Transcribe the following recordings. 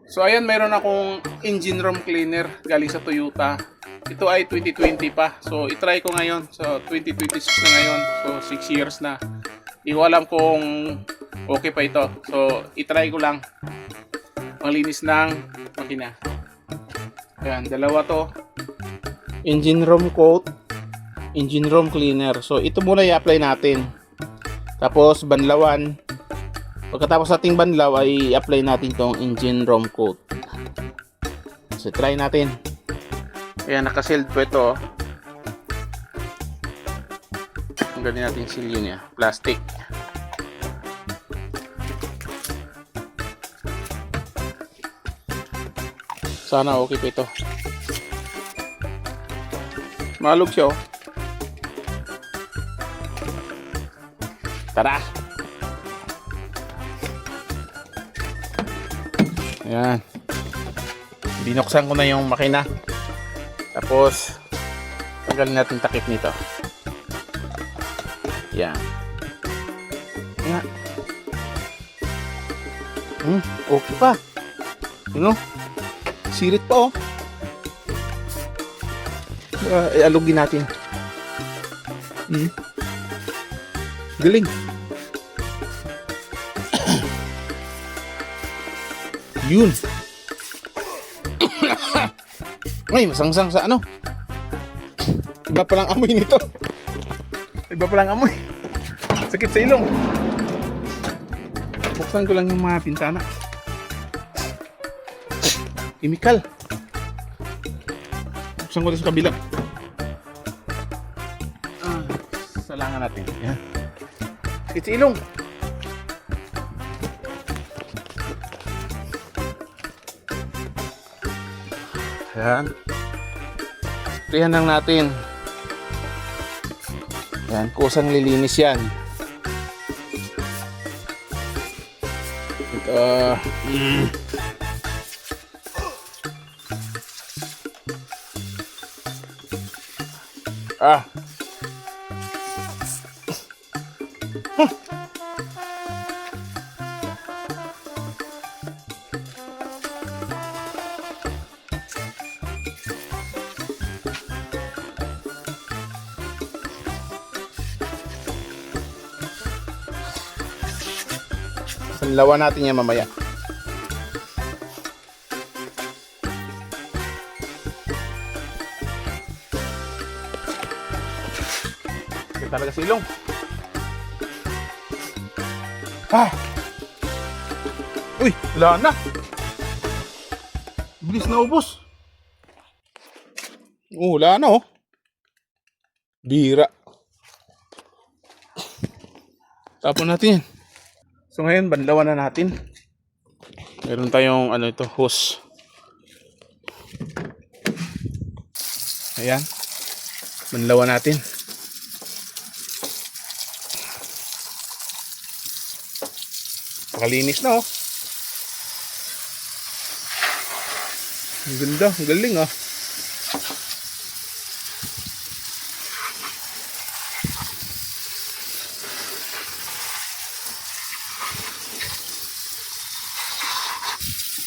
So ayan, mayroon akong engine room cleaner galing sa Toyota. Ito ay 2020 pa. So itry ko ngayon. So 2026 na ngayon. So 6 years na. Hindi ko alam kung okay pa ito. So itry ko lang. Panglinis ng makina. Ayan, dalawa to. Engine room coat, engine room cleaner. So ito muna i-apply natin. Tapos banlawan. Pagkatapos ating banlaw ay i-apply natin tong engine room coat. So try natin. Ayan, naka-sealed po ito. Tanggalin natin yung silyo niya. Plastic. Sana okay pa ito. Malog siya, oh. Tara! Ayan. Binuksan ko na yung makina. Tapos tanggalin natin takip nito. Ayan. Ayan. Okay pa. You know? Sirit pa, oh. Alugin natin. Galing. Yun. Ay, masangsang sa ano. Iba palang amoy nito. Iba palang amoy. Sakit sa ilong. Buksan ko lang yung mga pintana. Chemical. Buksan ko rin sa kabila. Salangan natin. Yan. Sakit sa ilong. Yan. Sprayan lang natin. Yan, kusang lilinis yan. Ito. Sanlawan natin yan mamaya. Ito talaga silong. Uy, wala na. Bilis na ubos. Wala na, oh. Bira. Tapon natin yan. So ngayon, banlawan na natin. Meron tayong ano ito, hose. Ayan. Banlawan natin. Pakalinis na, oh. Ang ganda, ang galing, oh.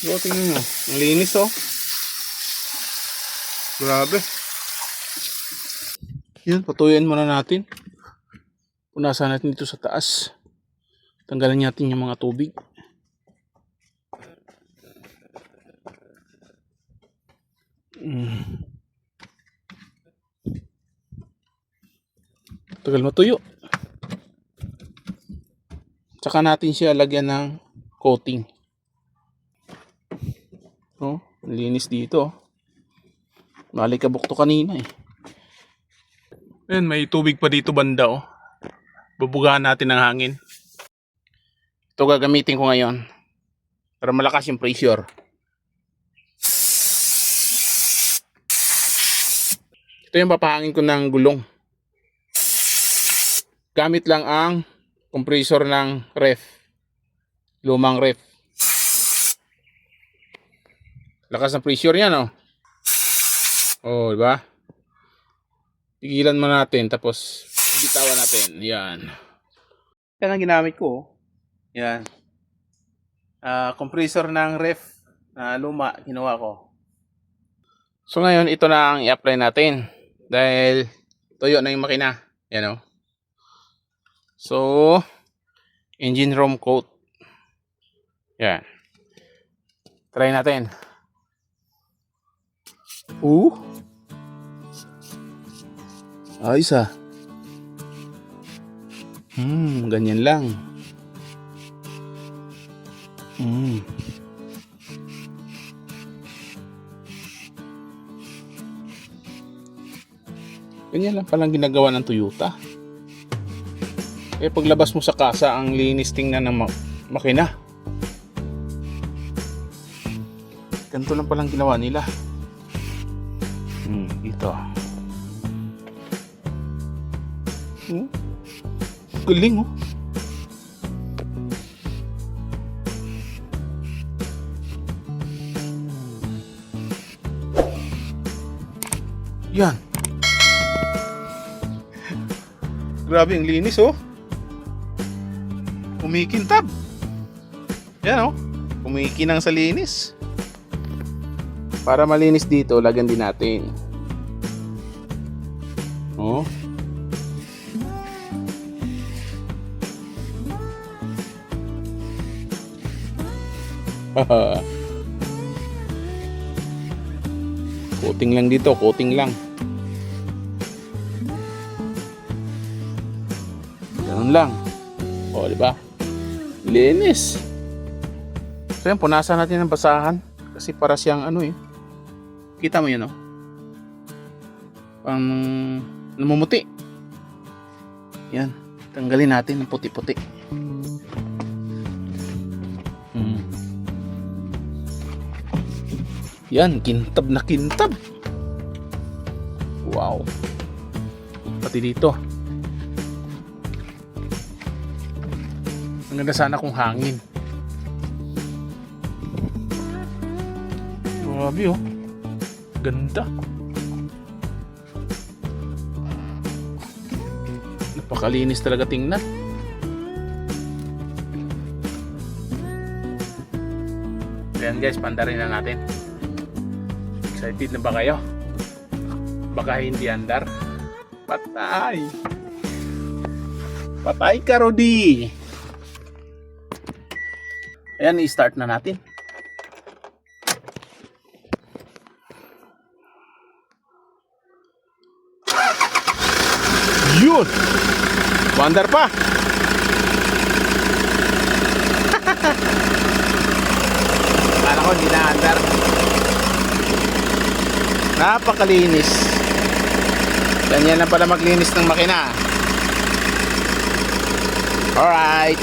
So, tingnan nyo. Ang linis, oh. Grabe. Yan, patuyin muna natin. Punasan natin dito sa taas. Tanggalin natin yung mga tubig. Tagal matuyo. Tsaka natin siya lagyan ng coating. Oh, linis dito. Malikabok to kanina eh. Ayan, may tubig pa dito banda, oh. Bubugahan natin ng hangin. Ito gagamitin ko ngayon para malakas yung pressure. Ito yung papahangin ko ng gulong. Gamit lang ang compressor ng ref. Lumang ref. Lakas ng pressure yan, oh. Oh, diba? Tigilan mo natin, tapos bitawan natin. Yan. Yan ang ginamit ko, oh. Yan. Compressor ng ref. na luma, ginawa ko. So ngayon, ito na ang i-apply natin. Dahil tuyo na yung makina. Yan o. So, engine room coat. Yan. Try natin. Ayos ah. Ganyan lang. Ganyan lang palang ginagawa ng Toyota. Paglabas mo sa kasa, ang linis tingnan ng makina. Ganito lang palang ginawa nila. Ito. Galing oh. Yan. Grabe ang linis oh. Kumikintab. Yan oh. Kumikinang sa linis. Para malinis dito, lagyan din natin. Oh. Coating lang dito, coating lang. Ganun lang. O, di ba? Linis. So yan, punasan natin ng basahan kasi para siyang ano eh. Kita mo yun oh. Pang namumuti. Yan, tanggalin natin ng puti-puti. Yan, kintab na kintab. Wow. Pati dito. Ang ganda sana kung hangin. Grabe oh. Ganda. Napakalinis talaga tingnan. Ayan guys, pandarin na natin. Excited na ba kayo? Baka hindi andar. Patay. Patay ka, Rudy. Ayan, i-start na natin. Yun! Bandar pa! Kala ko hindi na andar. Napakalinis. Ganyan lang pala maglinis ng makina. Alright.